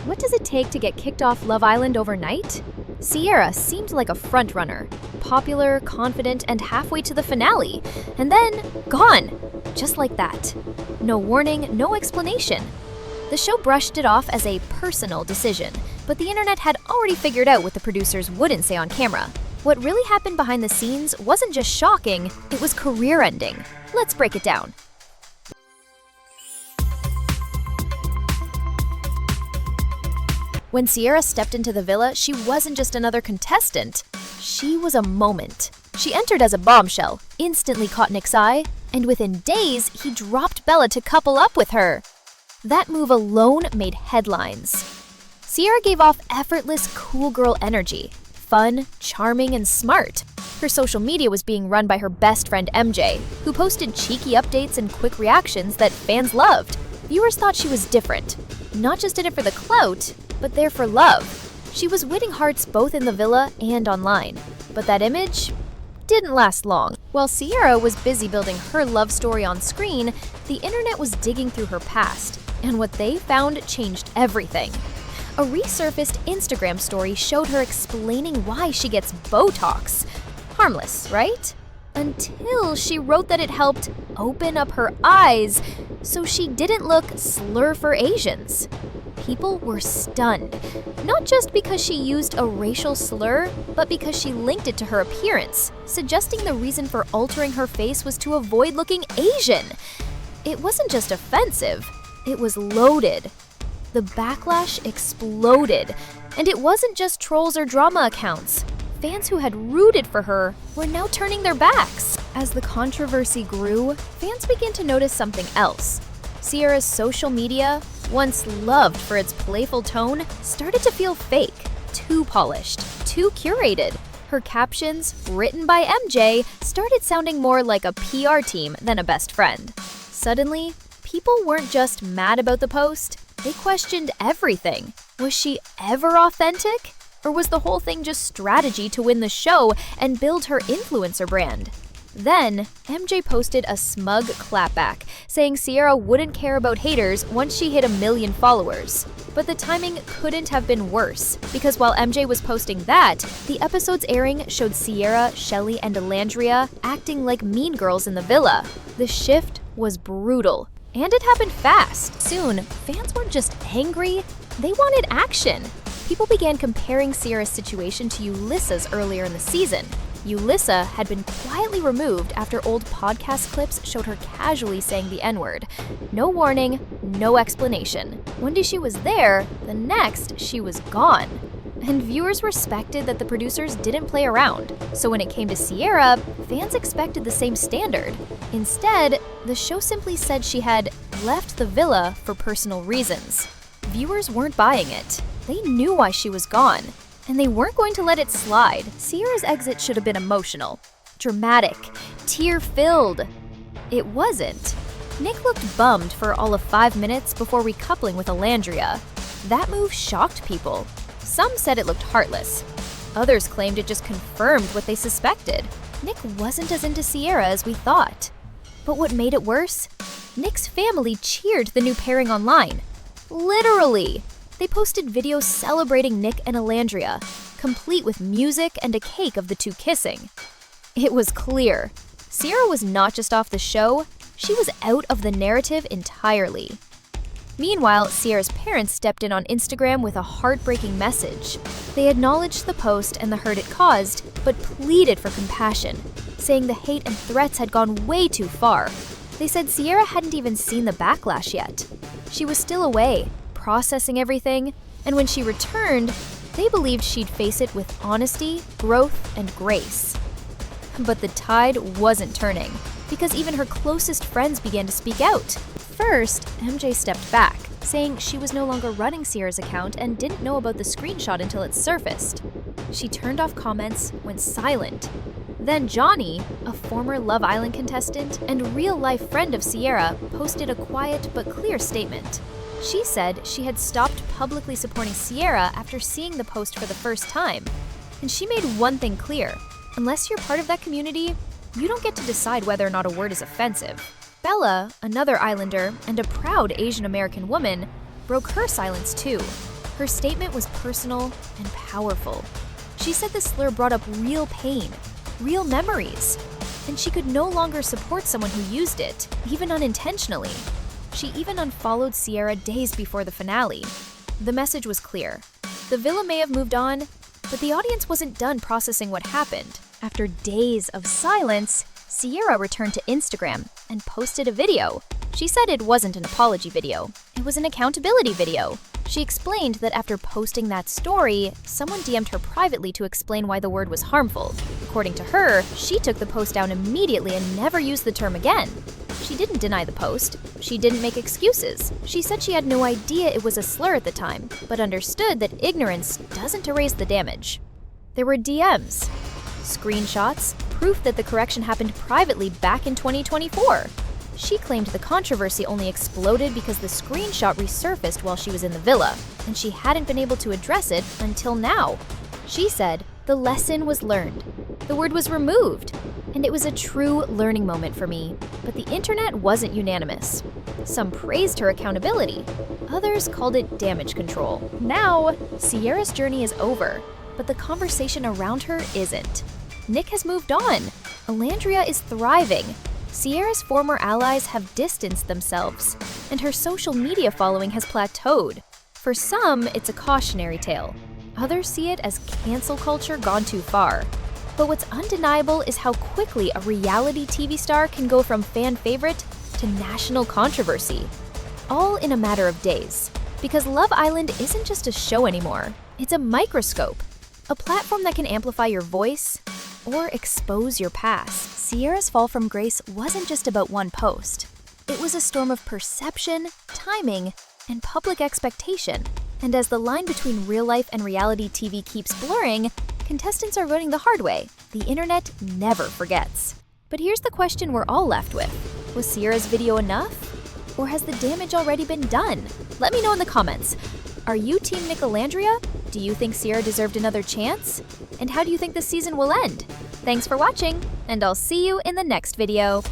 What does it take to get kicked off Love Island overnight? Cierra seemed like a frontrunner, popular, confident, and halfway to the finale, and then gone, just like that. No warning, no explanation. The show brushed it off as a personal decision, but the internet had already figured out what the producers wouldn't say on camera. What really happened behind the scenes wasn't just shocking, it was career-ending. Let's break it down. When Cierra stepped into the villa, she wasn't just another contestant. She was a moment. She entered as a bombshell, instantly caught Nick's eye, and within days, he dropped Bella to couple up with her. That move alone made headlines. Cierra gave off effortless, cool girl energy. Fun, charming, and smart. Her social media was being run by her best friend MJ, who posted cheeky updates and quick reactions that fans loved. Viewers thought she was different. Not just in it for the clout, but there for love. She was winning hearts both in the villa and online. But that image didn't last long. While Cierra was busy building her love story on screen, the internet was digging through her past, and what they found changed everything. A resurfaced Instagram story showed her explaining why she gets Botox. Harmless, right? Until she wrote that it helped open up her eyes so she didn't look slur for Asians. People were stunned, not just because she used a racial slur, but because she linked it to her appearance, suggesting the reason for altering her face was to avoid looking Asian. It wasn't just offensive, it was loaded. The backlash exploded, and it wasn't just trolls or drama accounts. Fans who had rooted for her were now turning their backs. As the controversy grew, fans began to notice something else. Cierra's social media, once loved for its playful tone, started to feel fake, too polished, too curated. Her captions, written by MJ, started sounding more like a PR team than a best friend. Suddenly, people weren't just mad about the post, they questioned everything. Was she ever authentic? Or was the whole thing just strategy to win the show and build her influencer brand? Then, MJ posted a smug clapback, saying Cierra wouldn't care about haters once she hit 1 million followers. But the timing couldn't have been worse, because while MJ was posting that, the episode's airing showed Cierra, Shelly, and Alandria acting like mean girls in the villa. The shift was brutal, and it happened fast. Soon, fans weren't just angry, they wanted action. People began comparing Cierra's situation to Ulissa's earlier in the season. Ulissa had been quietly removed after old podcast clips showed her casually saying the N-word. No warning, no explanation. One day she was there, the next she was gone. And viewers respected that the producers didn't play around. So when it came to Cierra, fans expected the same standard. Instead, the show simply said she had left the villa for personal reasons. Viewers weren't buying it. They knew why she was gone. And they weren't going to let it slide. Cierra's exit should have been emotional, dramatic, tear-filled. It wasn't. Nick looked bummed for all of 5 minutes before recoupling with Alandria. That move shocked people. Some said it looked heartless. Others claimed it just confirmed what they suspected. Nick wasn't as into Cierra as we thought. But what made it worse? Nick's family cheered the new pairing online. Literally! They posted videos celebrating Nick and Alandria, complete with music and a cake of the two kissing. It was clear. Cierra was not just off the show, she was out of the narrative entirely. Meanwhile, Cierra's parents stepped in on Instagram with a heartbreaking message. They acknowledged the post and the hurt it caused, but pleaded for compassion, saying the hate and threats had gone way too far. They said Cierra hadn't even seen the backlash yet. She was still away, processing everything, and when she returned, they believed she'd face it with honesty, growth, and grace. But the tide wasn't turning, because even her closest friends began to speak out. First, MJ stepped back, saying she was no longer running Cierra's account and didn't know about the screenshot until it surfaced. She turned off comments, went silent. Then Johnny, a former Love Island contestant and real-life friend of Cierra, posted a quiet but clear statement. She said she had stopped publicly supporting Cierra after seeing the post for the first time. And she made one thing clear. Unless you're part of that community, you don't get to decide whether or not a word is offensive. Bella, another Islander and a proud Asian American woman, broke her silence too. Her statement was personal and powerful. She said the slur brought up real pain, real memories, and she could no longer support someone who used it, even unintentionally. She even unfollowed Cierra days before the finale. The message was clear. The villa may have moved on, but the audience wasn't done processing what happened. After days of silence, Cierra returned to Instagram and posted a video. She said it wasn't an apology video. It was an accountability video. She explained that after posting that story, someone DM'd her privately to explain why the word was harmful. According to her, she took the post down immediately and never used the term again. She didn't deny the post. She didn't make excuses. She said she had no idea it was a slur at the time, but understood that ignorance doesn't erase the damage. There were DMs, screenshots, proof that the correction happened privately back in 2024. She claimed the controversy only exploded because the screenshot resurfaced while she was in the villa, and she hadn't been able to address it until now. She said, "The lesson was learned. The word was removed, and it was a true learning moment for me." But the internet wasn't unanimous. Some praised her accountability. Others called it damage control. Now, Cierra's journey is over, but the conversation around her isn't. Nick has moved on. Alandria is thriving. Cierra's former allies have distanced themselves, and her social media following has plateaued. For some, it's a cautionary tale. Others see it as cancel culture gone too far. But what's undeniable is how quickly a reality TV star can go from fan favorite to national controversy, all in a matter of days. Because Love Island isn't just a show anymore, it's a microscope, a platform that can amplify your voice or expose your past. Cierra's fall from grace wasn't just about one post. It was a storm of perception, timing, and public expectation. And as the line between real life and reality TV keeps blurring, contestants are learning the hard way. The internet never forgets. But here's the question we're all left with. Was Cierra's video enough? Or has the damage already been done? Let me know in the comments. Are you Team Nicolandria? Do you think Cierra deserved another chance? And how do you think this season will end? Thanks for watching, and I'll see you in the next video.